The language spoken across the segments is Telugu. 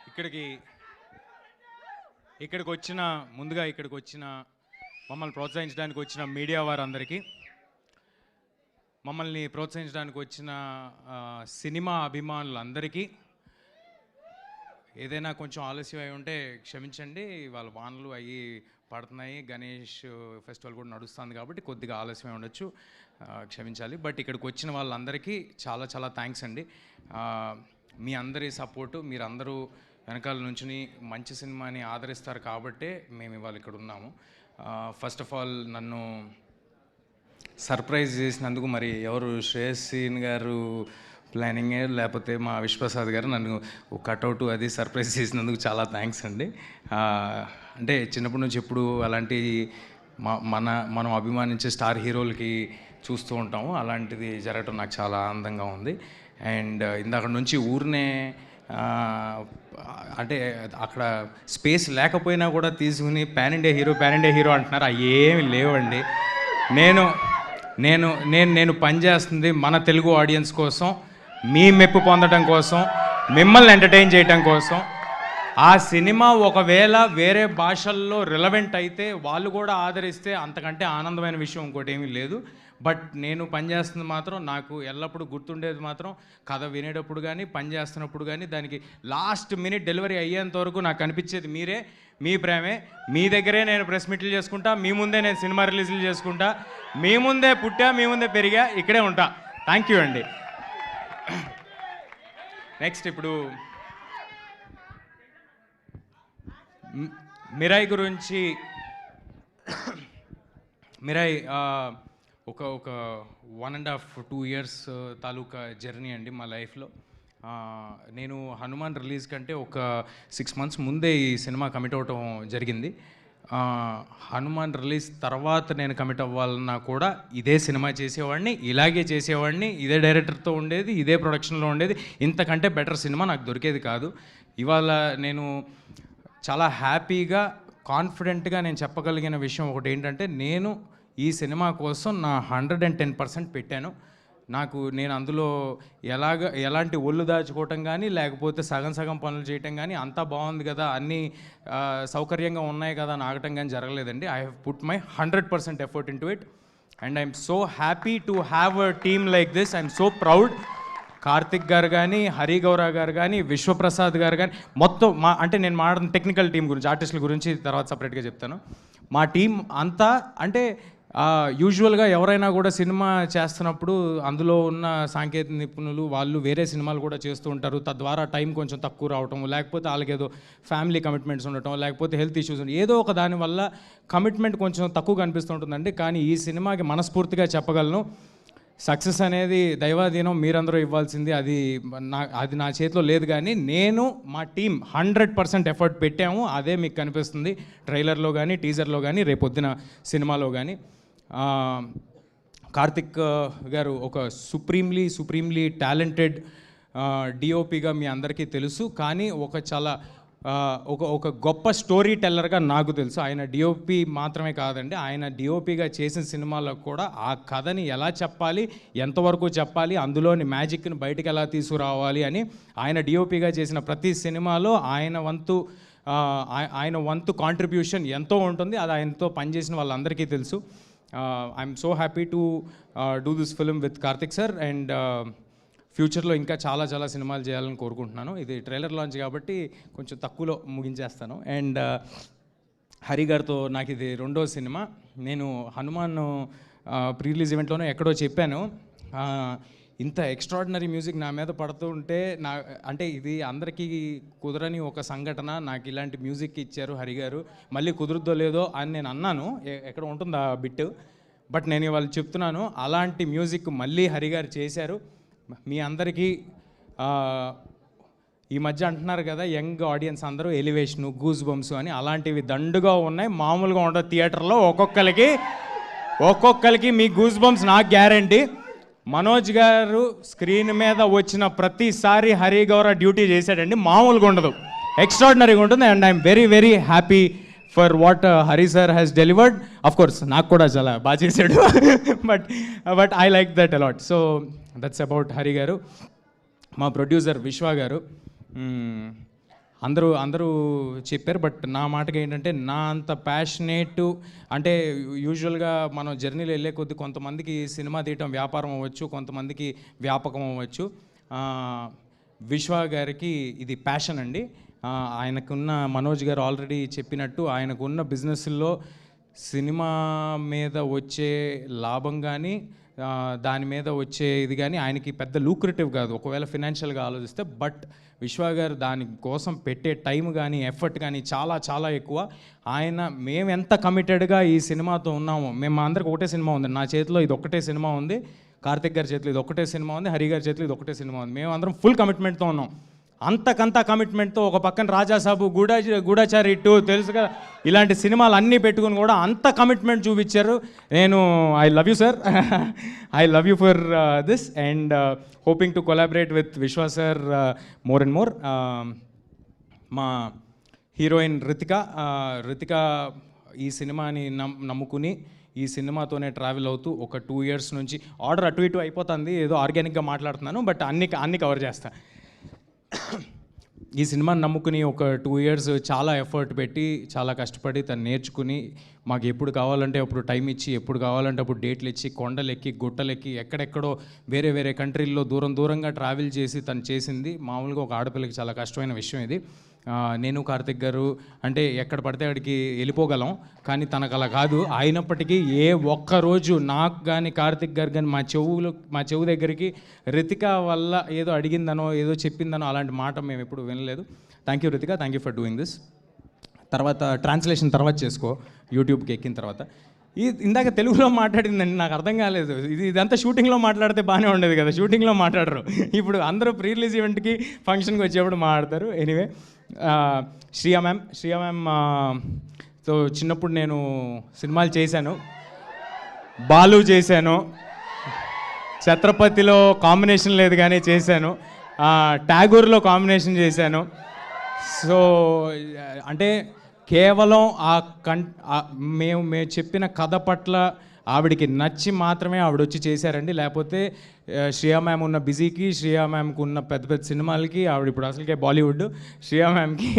ఇక్కడికి వచ్చిన ముందుగా ఇక్కడికి వచ్చిన మమ్మల్ని ప్రోత్సహించడానికి వచ్చిన మీడియా వారందరికీ, మమ్మల్ని ప్రోత్సహించడానికి వచ్చిన సినిమా అభిమానులందరికీ, ఏదైనా కొంచెం ఆలస్యం అయి ఉంటే క్షమించండి. వాళ్ళ వానలు అవి పడుతున్నాయి, గణేష్ ఫెస్టివల్ కూడా నడుస్తుంది కాబట్టి కొద్దిగా ఆలస్యం ఉండొచ్చు, క్షమించాలి. బట్ ఇక్కడికి వచ్చిన వాళ్ళందరికీ చాలా చాలా థ్యాంక్స్ అండి. మీ అందరి సపోర్టు, మీరందరూ వెనకాల నుంచి మంచి సినిమాని ఆదరిస్తారు కాబట్టే మేము ఇవాళ ఇక్కడ ఉన్నాము. ఫస్ట్ ఆఫ్ ఆల్ నన్ను సర్ప్రైజ్ చేసినందుకు మరి ఎవరు శ్రేయస్ సీన్ గారు ప్లానింగే లేకపోతే మా విశ్వప్రసాద్ గారు నన్ను కట్అవుట్ అది సర్ప్రైజ్ చేసినందుకు చాలా థ్యాంక్స్ అండి. అంటే చిన్నప్పటి నుంచి ఎప్పుడు అలాంటి మనం అభిమానించే స్టార్ హీరోలకి చూస్తూ ఉంటాము, అలాంటిది జరగటం నాకు చాలా ఆనందంగా ఉంది. అండ్ ఇందాక నుంచి ఊరినే అంటే అక్కడ స్పేస్ లేకపోయినా కూడా తీసుకుని పాన్ ఇండియా హీరో అంటున్నారు. అవి ఏమి లేవండి. నేను పనిచేస్తుంది మన తెలుగు ఆడియన్స్ కోసం, మీ మెప్పు పొందడం కోసం, మిమ్మల్ని ఎంటర్టైన్ చేయడం కోసం. ఆ సినిమా ఒకవేళ వేరే భాషల్లో రిలవెంట్ అయితే వాళ్ళు కూడా ఆదరిస్తే అంతకంటే ఆనందమైన విషయం ఇంకోటి ఏమీ లేదు. బట్ నేను పనిచేస్తుంది మాత్రం నాకు ఎల్లప్పుడూ గుర్తుండేది మాత్రం కథ వినేటప్పుడు కానీ పని చేస్తున్నప్పుడు కానీ దానికి లాస్ట్ మినిట్ డెలివరీ అయ్యేంత వరకు నాకు కనిపించేది మీరే, మీ ప్రేమే. మీ దగ్గరే నేను ప్రెస్ మీట్లు చేసుకుంటా, మీ ముందే నేను సినిమా రిలీజులు చేసుకుంటా, మీ ముందే పుట్టా, మీ ముందే పెరిగా, ఇక్కడే ఉంటా. థ్యాంక్ యూ అండి. నెక్స్ట్ ఇప్పుడు మిరాయి గురించి. మిరాయి ఒక 1.5-2 years తాలూకా జర్నీ అండి మా లైఫ్లో. నేను హనుమాన్ రిలీజ్ కంటే ఒక 6 months ముందే ఈ సినిమా కమిట్ అవ్వటం జరిగింది. హనుమాన్ రిలీజ్ తర్వాత నేను కమిట్ అవ్వాలన్నా కూడా ఇదే సినిమా చేసేవాడిని, ఇలాగే చేసేవాడిని, ఇదే డైరెక్టర్తో ఉండేది, ఇదే ప్రొడక్షన్లో ఉండేది. ఇంతకంటే బెటర్ సినిమా నాకు దొరికేది కాదు. ఇవాళ నేను చాలా హ్యాపీగా కాన్ఫిడెంట్గా నేను చెప్పగలిగిన విషయం ఒకటి ఏంటంటే, నేను ఈ సినిమా కోసం నా 110% పెట్టాను. నేను అందులో ఎలాంటి ఒళ్ళు దాచుకోవటం కానీ లేకపోతే సగం పనులు చేయటం కానీ అంతా బాగుంది కదా, అన్నీ సౌకర్యంగా ఉన్నాయి కదా అని ఆగటం కానీ జరగలేదండి. I have put my 100% effort into it and I'm so happy to have a team like this. I'm so proud. Karthik గారు కానీ, హరి గౌరా గారు కానీ, విశ్వప్రసాద్ గారు కానీ, మొత్తం నేను మాట్లాడిన టెక్నికల్ టీం గురించి, ఆర్టిస్టుల గురించి తర్వాత సపరేట్గా చెప్తాను. మా టీం అంతా అంటే యూజువల్గా ఎవరైనా కూడా సినిమా చేస్తున్నప్పుడు అందులో ఉన్న సాంకేతిక నిపుణులు వాళ్ళు వేరే సినిమాలు కూడా చేస్తూ ఉంటారు. తద్వారా టైం కొంచెం తక్కువ రావటం, లేకపోతే వాళ్ళకి ఏదో ఫ్యామిలీ కమిట్మెంట్స్ ఉండటం, లేకపోతే హెల్త్ ఇష్యూస్ ఉండటం, ఏదో ఒక దానివల్ల కమిట్మెంట్ కొంచెం తక్కువ కనిపిస్తుంటుందండి. కానీ ఈ సినిమాకి మనస్ఫూర్తిగా చెప్పగలను, సక్సెస్ అనేది దైవాధీనం, మీరందరూ ఇవ్వాల్సింది. అది నా చేతిలో లేదు. కానీ నేను మా టీం 100% ఎఫర్ట్ పెట్టాము. అదే మీకు కనిపిస్తుంది ట్రైలర్లో కానీ, టీజర్లో కానీ, రేపొద్దున సినిమాలో కానీ. కార్తిక్ గారు ఒక సుప్రీంలీ టాలెంటెడ్ డిఓపిగా మీ అందరికీ తెలుసు. కానీ ఒక గొప్ప స్టోరీ టెల్లర్గా నాకు తెలుసు. ఆయన డిఓపి మాత్రమే కాదండి, ఆయన డిఓపిగా చేసిన సినిమాలో కూడా ఆ కథని ఎలా చెప్పాలి, ఎంతవరకు చెప్పాలి, అందులోని మ్యాజిక్ని బయటికి ఎలా తీసుకురావాలి అని ఆయన డిఓపిగా చేసిన ప్రతి సినిమాలో ఆయన వంతు కాంట్రిబ్యూషన్ ఎంతో ఉంటుంది. అది ఆయనతో పనిచేసిన వాళ్ళందరికీ తెలుసు. I'm so happy to do this film with Karthik sir. And ఫ్యూచర్లో ఇంకా చాలా సినిమాలు చేయాలని కోరుకుంటున్నాను. ఇది ట్రైలర్ లాంచ్ కాబట్టి కొంచెం తక్కువలో ముగించేస్తాను. అండ్ హరి గారితో నాకు ఇది 2వ సినిమా. నేను హనుమాన్ ప్రీ రిలీజ్ ఈవెంట్లోనే ఎక్కడో చెప్పాను, ఇంత ఎక్స్ట్రాడినరీ మ్యూజిక్ నా మీద పడుతూ ఉంటే అంటే ఇది అందరికీ కుదరని ఒక సంఘటన. నాకు ఇలాంటి మ్యూజిక్ ఇచ్చారు హరి గారు, మళ్ళీ కుదురుద్దో లేదో అని నేను అన్నాను, ఎక్కడ ఉంటుంది ఆ బిట్. బట్ నేను ఇవాళ చెప్తున్నాను, అలాంటి మ్యూజిక్ మళ్ళీ హరి గారు చేశారు. మీ అందరికీ ఈ మధ్య అంటున్నారు కదా యంగ్ ఆడియన్స్ అందరూ ఎలివేషను, గూస్ బంప్స్ అని, అలాంటివి దండుగా ఉన్నాయి. మామూలుగా ఉండదు థియేటర్లో. ఒక్కొక్కరికి మీ గూస్ బంప్స్ నాకు గ్యారంటీ. మనోజ్ గారు స్క్రీన్ మీద వచ్చిన ప్రతిసారి హరి గౌరా డ్యూటీ చేశాడండి, మామూలుగా ఉండదు, ఎక్స్ట్రాడినరీగా ఉంటుంది. And I'm very happy for what Hari sir has delivered. Of course నాకు కూడా చాలా బాగా చేశాడు, but I like that a lot. So that's about Hari గారు. మా ప్రొడ్యూసర్ విశ్వ గారు. అందరూ అందరూ చెప్పారు, బట్ నా మాటకి ఏంటంటే నా అంత ప్యాషనేటు అంటే యూజువల్గా మనం జర్నీలో వెళ్ళే కొద్దీ కొంతమందికి సినిమా తీయటం వ్యాపారం అవ్వచ్చు, కొంతమందికి వ్యాపకం అవ్వచ్చు. విశ్వ గారికి ఇది ప్యాషన్ అండి. ఆయనకున్న మనోజ్ గారు ఆల్రెడీ చెప్పినట్టు ఆయనకున్న బిజినెస్లో సినిమా మీద వచ్చే లాభం కానీ దాని మీద వచ్చే ఇది కానీ ఆయనకి పెద్ద లూక్రేటివ్ కాదు ఒకవేళ ఫినాన్షియల్గా ఆలోచిస్తే. బట్ విశ్వ గారు దాని కోసం పెట్టే టైం కానీ ఎఫర్ట్ కానీ చాలా చాలా ఎక్కువ. మేము ఎంత కమిటెడ్గా ఈ సినిమాతో ఉన్నామో, మేము మా అందరికి ఒకటే సినిమా ఉంది, నా చేతిలో ఇది ఒక్కటే సినిమా ఉంది, కార్తిక్ గారి చేతిలో ఇది ఒక్కటే సినిమా ఉంది, హరి గారి చేతిలో ఇది ఒక్కటే సినిమా ఉంది. మేము అందరం ఫుల్ కమిట్మెంట్తో ఉన్నాం. అంతకంత కమిట్మెంట్తో ఒక పక్కన రాజాసాబు, గూఢాచారి 2 తెలుసు కదా, ఇలాంటి సినిమాలు అన్నీ పెట్టుకుని కూడా అంత కమిట్మెంట్ చూపించారు. నేను I love you sir, I love you for this and hoping to collaborate with విశ్వ సార్ మోర్ అండ్ మోర్. మా హీరోయిన్ రితిక ఈ సినిమాని నమ్ముకుని ఈ సినిమాతోనే ట్రావెల్ అవుతూ ఒక 2 years నుంచి ఆర్డర్ అటు ఇటు అయిపోతుంది, ఏదో ఆర్గానిక్గా మాట్లాడుతున్నాను, బట్ అన్ని కవర్ చేస్తా. ఈ సినిమాని నమ్ముకుని ఒక 2 years చాలా ఎఫర్ట్ పెట్టి చాలా కష్టపడి తను నేర్చుకుని మాకు ఎప్పుడు కావాలంటే అప్పుడు టైం ఇచ్చి, ఎప్పుడు కావాలంటే అప్పుడు డేట్లు ఇచ్చి, కొండలెక్కి గుట్టలెక్కి ఎక్కడెక్కడో వేరే కంట్రీల్లో దూరంగా ట్రావెల్ చేసి తను చేసింది మామూలుగా ఒక ఆడపిల్లకి చాలా కష్టమైన విషయం ఇది. నేను కార్తిక్ గారు అంటే ఎక్కడ పడితే అక్కడికి వెళ్ళిపోగలం, కానీ తనకు అలా కాదు. అయినప్పటికీ ఏ ఒక్కరోజు నాకు కానీ కార్తిక్ గారు కానీ మా చెవు దగ్గరికి రితిక వల్ల ఏదో అడిగిందనో ఏదో చెప్పిందనో అలాంటి మాట మేము ఎప్పుడు వినలేదు. Thank you Ritika, thank you for doing this. తర్వాత ట్రాన్స్లేషన్ తర్వాత చేసుకో, యూట్యూబ్కి ఎక్కిన తర్వాత. ఇందాక తెలుగులో మాట్లాడిందండి, నాకు అర్థం కాలేదు. ఇదంతా షూటింగ్లో మాట్లాడితే బాగానే ఉండేది కదా, షూటింగ్లో మాట్లాడరు. ఇప్పుడు అందరూ ప్రీ రిలీజ్ ఈవెంట్కి ఫంక్షన్కి వచ్చేప్పుడు మాట్లాడతారు. ఎనీవే, శ్రియా మ్యామ్ తో చిన్నప్పుడు నేను సినిమాలు చేశాను, బాలు చేశాను, ఛత్రపతిలో కాంబినేషన్ లేదు కానీ చేశాను, ట్యాగూర్లో కాంబినేషన్ చేశాను. సో అంటే కేవలం మేము చెప్పిన కథ పట్ల ఆవిడికి నచ్చి మాత్రమే ఆవిడ వచ్చి చేశారండి. లేకపోతే శ్రియా మ్యామ్ ఉన్న బిజీకి, శ్రియా మ్యామ్కి ఉన్న పెద్ద సినిమాలకి ఆవిడ ఇప్పుడు అసలుకే బాలీవుడ్, శ్రియా మ్యామ్కి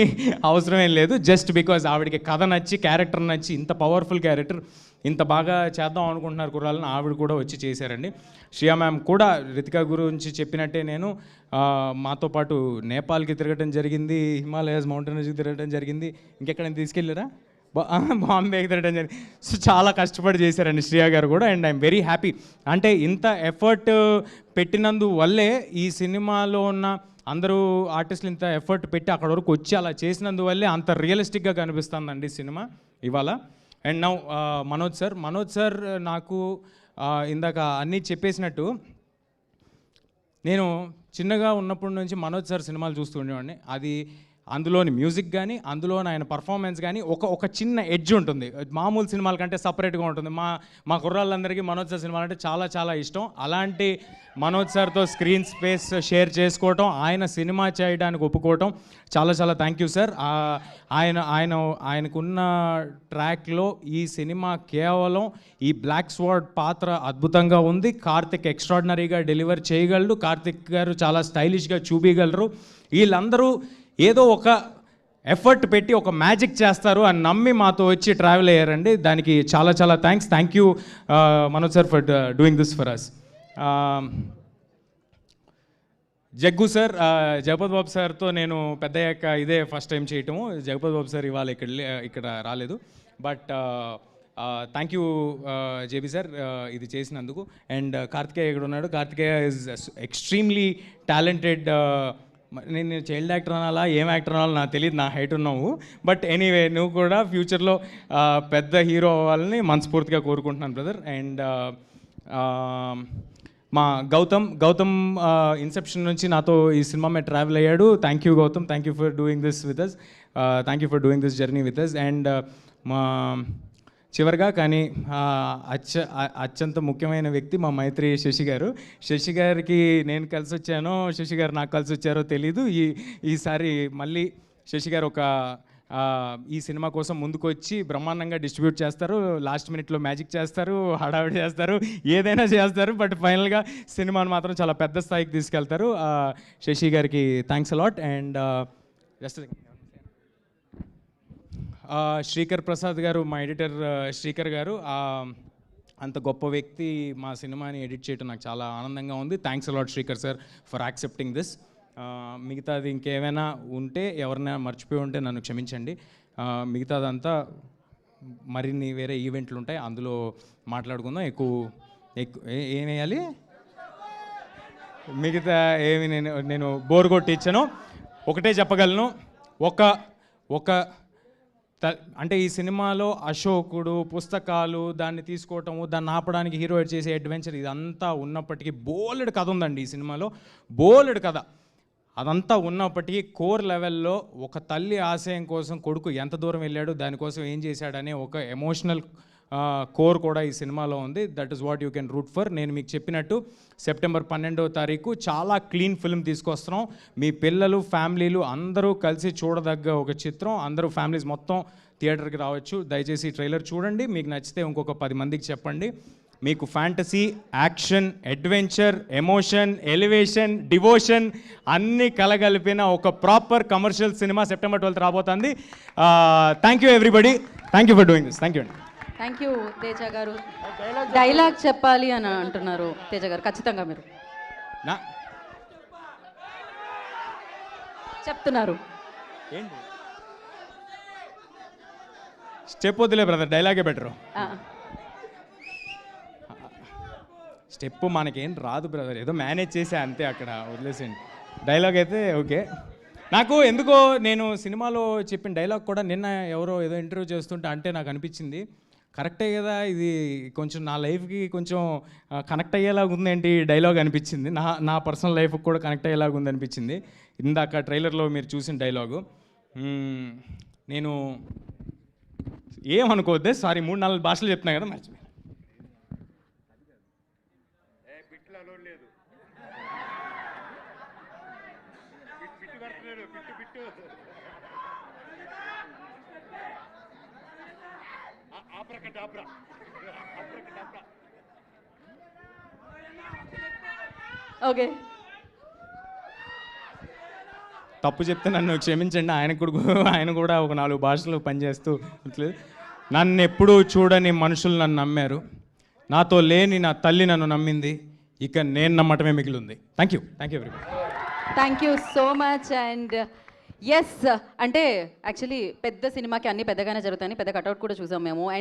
అవసరమేం లేదు. జస్ట్ బికాజ్ ఆవిడకి కథ నచ్చి, క్యారెక్టర్ నచ్చి, ఇంత పవర్ఫుల్ క్యారెక్టర్ ఇంత బాగా చేద్దాం అనుకుంటున్నారు కుర్రాళ్ళని, ఆవిడ కూడా వచ్చి చేశారండి. శ్రియా మ్యామ్ కూడా రితిక గురించి చెప్పినట్టే నేను మాతో పాటు నేపాల్కి తిరగడం జరిగింది, హిమాలయాస్ మౌంటైన్స్కి తిరగడం జరిగింది, ఇంకెక్కడైనా తీసుకెళ్ళారా, బాంబేకి తిరగడం జరిగింది. సో చాలా కష్టపడి చేశారండి శ్రియా గారు కూడా. And I'm very happy. అంటే ఇంత ఎఫర్ట్ పెట్టినందువల్లే ఈ సినిమాలో ఉన్న అందరూ ఆర్టిస్టులు ఇంత ఎఫర్ట్ పెట్టి అక్కడ వరకు వచ్చి అలా చేసినందువల్లే అంత రియలిస్టిక్గా కనిపిస్తుందండి సినిమా ఇవాళ. అండ్ నౌ మనోజ్ సార్ నాకు ఇందాక అన్నీ చెప్పేసినట్టు నేను చిన్నగా ఉన్నప్పటి నుంచి మనోజ్ సార్ సినిమాలు చూస్తూ ఉండేవాడిని. అది అందులోని మ్యూజిక్ కానీ, అందులోని ఆయన పర్ఫార్మెన్స్ కానీ ఒక చిన్న ఎడ్జ్ ఉంటుంది, మామూలు సినిమాల కంటే సపరేట్గా ఉంటుంది. మా కుర్రాళ్ళందరికీ మనోజ్ సార్ సినిమాలు అంటే చాలా చాలా ఇష్టం. అలాంటి మనోజ్ సార్తో స్క్రీన్ స్పేస్ షేర్ చేసుకోవటం, ఆయన సినిమా చేయడానికి ఒప్పుకోవటం చాలా చాలా థ్యాంక్ యూ సార్. ఆయనకున్న ట్రాక్లో ఈ సినిమా కేవలం ఈ బ్లాక్ స్వార్డ్ పాత్ర అద్భుతంగా ఉంది. కార్తిక్ ఎక్స్ట్రాడినరీగా డెలివర్ చేయగలడు, కార్తిక్ గారు చాలా స్టైలిష్గా చూపించగలరు. వీళ్ళందరూ ఏదో ఒక ఎఫర్ట్ పెట్టి ఒక మ్యాజిక్ చేస్తారు అని నమ్మి మాతో వచ్చి ట్రావెల్ అయ్యారండి. దానికి చాలా చాలా thank you Manoj sir for doing this for us. Jaggu sir, Jagapathi Babu సార్తో నేను పెద్దయ్యాక ఇదే ఫస్ట్ టైం చేయటము. జగపతి బాబు సార్ ఇవాళ ఇక్కడ రాలేదు, but thank you JB sir ఇది చేసినందుకు. అండ్ కార్తికేయ ఇక్కడ ఉన్నాడు. Karthikeya is extremely talented. నేను చైల్డ్ యాక్టర్ అనాలా, ఏం యాక్టర్ అనాలో నాకు తెలియదు, నా హైట్ ఉన్నావు. బట్ ఎనీవే, నువ్వు కూడా ఫ్యూచర్లో పెద్ద హీరో అవ్వాలని మనస్ఫూర్తిగా కోరుకుంటున్నాను బ్రదర్. అండ్ మా గౌతమ్ ఇన్సెప్షన్ నుంచి నాతో ఈ సినిమా మీద ట్రావెల్ అయ్యాడు. Thank you Gautam, thank you for doing this with us, thank you for doing this journey with us. And మా చివరిగా కానీ అత్యంత ముఖ్యమైన వ్యక్తి మా మైత్రి శశి గారు. శశి గారికి నేను కలిసి వచ్చానో, శశి గారు నాకు కలిసి వచ్చారో తెలీదు. ఈసారి మళ్ళీ శశి గారు ఒక ఈ సినిమా కోసం ముందుకు వచ్చి బ్రహ్మాండంగా డిస్ట్రిబ్యూట్ చేస్తారు, లాస్ట్ మినిట్లో మ్యాజిక్ చేస్తారు, హడావిడి చేస్తారు, ఏదైనా చేస్తారు. బట్ ఫైనల్గా సినిమాని మాత్రం చాలా పెద్ద స్థాయికి తీసుకెళ్తారు. శశి గారికి thanks a lot. And just Srikar Prasad గారు, మా ఎడిటర్ శ్రీకర్ గారు, అంత గొప్ప వ్యక్తి మా సినిమాని ఎడిట్ చేయడం నాకు చాలా ఆనందంగా ఉంది. Thanks a lot Srikar sir for accepting this. మిగతాది ఇంకేమైనా ఉంటే, ఎవరైనా మర్చిపోయి ఉంటే నన్ను క్షమించండి. మిగతాదంతా మరిన్ని వేరే ఈవెంట్లు ఉంటాయి, అందులో మాట్లాడుకుందాం. ఏం వేయాలి, మిగతా ఏమి నేను బోర్ కొట్టించాను. ఒకటే చెప్పగలను, అంటే ఈ సినిమాలో అశోకుడు, పుస్తకాలు, దాన్ని తీసుకోవటము, దాన్ని ఆపడానికి హీరో చేసే అడ్వెంచర్, ఇదంతా ఉన్నప్పటికీ బోలెడు కథ ఉందండి ఈ సినిమాలో, బోలెడు కథ. అదంతా ఉన్నప్పటికీ కోర్ లెవెల్లో ఒక తల్లి ఆశయం కోసం కొడుకు ఎంత దూరం వెళ్ళాడు, దానికోసం ఏం చేశాడనే ఒక ఎమోషనల్ కోర్ కూడా ఈ సినిమాలో ఉంది. That is what you can root for. నేను మీకు చెప్పినట్టు సెప్టెంబర్ 12వ తారీఖు చాలా క్లీన్ ఫిల్మ్ తీసుకొస్తున్నాం. మీ పిల్లలు, ఫ్యామిలీలు అందరూ కలిసి చూడదగ్గ ఒక చిత్రం. అందరూ ఫ్యామిలీస్ మొత్తం థియేటర్కి రావచ్చు. దయచేసి ట్రైలర్ చూడండి, మీకు నచ్చితే ఇంకొక 10 మందికి చెప్పండి. మీకు fantasy, action, adventure, emotion, elevation, devotion అన్నీ కలగలిపిన ఒక proper commercial cinema September 12th రాబోతుంది. Thank you everybody, thank you for doing this. Thank you అండి. థ్యాంక్ యూ తేజ గారు. డైలాగ్ చెప్పాలి అని అంటున్నారు తేజ గారు, ఖచ్చితంగా మీరు చెప్తున్నారు. ఏంటి స్టెప్ వద్దులే బ్రదర్, డైలాగే బెటరు. స్టెప్ మనకేం రాదు బ్రదర్, ఏదో మేనేజ్ చేసే అంతే, అక్కడ వదిలేసేయండి. డైలాగ్ అయితే ఓకే. నాకు ఎందుకో నేను సినిమాలో చెప్పిన డైలాగ్ కూడా నిన్న ఎవరో ఏదో ఇంటర్వ్యూ చేస్తుంటే అంటే నాకు అనిపించింది, కరెక్టే కదా, ఇది కొంచెం నా లైఫ్కి కొంచెం కనెక్ట్ అయ్యేలాగా ఉందేంటి డైలాగ్ అనిపించింది. నా పర్సనల్ లైఫ్కి కూడా కనెక్ట్ అయ్యేలాగా ఉంది అనిపించింది ఇందాక ట్రైలర్లో మీరు చూసిన డైలాగు. నేను ఏమనుకోవద్దే, సారీ 3-4 భాషలు చెప్తున్నా కదా, మర్చిపోయి. ఓకే, తప్పు చెప్తే నన్ను క్షమించండి. ఆయన కూడా ఒక 4 భాషలు పనిచేస్తూ నన్ను ఎప్పుడూ చూడని మనుషులు నన్ను నమ్మారు, నాతో లేని నా తల్లి నన్ను నమ్మింది, ఇక నేను నమ్మటమే మిగిలి ఉంది. Thank you everybody. Thank you so much. And yes, అంటే యాక్చువల్లీ పెద్ద సినిమాకి అన్ని పెద్దగానే జరుగుతాయని పెద్ద కట్అవుట్ కూడా చూసాం మేము.